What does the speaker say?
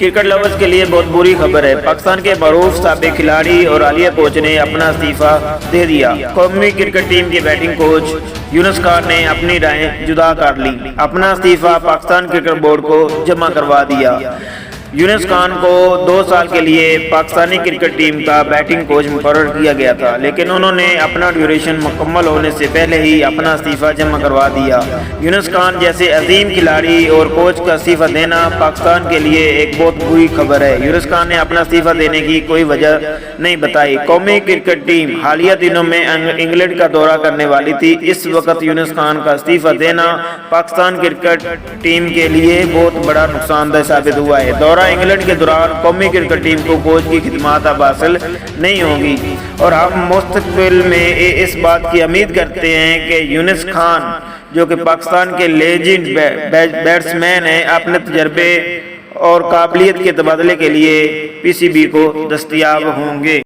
Cricket lovers کے لیے بہت بری خبر ہے۔ پاکستان کے معروف سابق کھلاڑی اور حالیہ کوچ نے اپنا استعفیٰ دے دیا۔ قومی کرکٹ ٹیم کے بیٹنگ کوچ یونس خان نے اپنی رائے جدا کر لی، اپنا استعفیٰ پاکستان کرکٹ بورڈ کو جمع کروا دیا۔ یونس خان کو 2 سال کے لیے پاکستانی کرکٹ ٹیم کا بیٹنگ کوچ مقرر کیا گیا تھا، لیکن انہوں نے اپنا ڈیوریشن مکمل ہونے سے پہلے ہی اپنا استعفیٰ جمع کروا دیا۔ یونس خان جیسے عظیم کھلاڑی اور کوچ کا استعفیٰ دینا پاکستان کے لیے ایک بہت بری خبر ہے۔ یونس خان نے اپنا استعفیٰ دینے کی کوئی وجہ نہیں بتائی۔ قومی کرکٹ ٹیم حالیہ دنوں میں انگلینڈ کا دورہ کرنے والی تھی۔ اس وقت یونس خان کا استعفیٰ دینا پاکستان کرکٹ ٹیم کے لیے بہت بڑا نقصان دہ ثابت ہوا ہے۔ دورہ انگلینڈ کے دوران قومی کرکٹ ٹیم کو کوچ کی خدمات اب حاصل نہیں ہوں گی، اور ہم مستقبل میں اس بات کی امید کرتے ہیں کہ یونس خان جو کہ پاکستان کے لیجنڈ بیٹسمین ہیں اپنے تجربے اور قابلیت کے تبادلے کے لیے پی سی بی کو دستیاب ہوں گے۔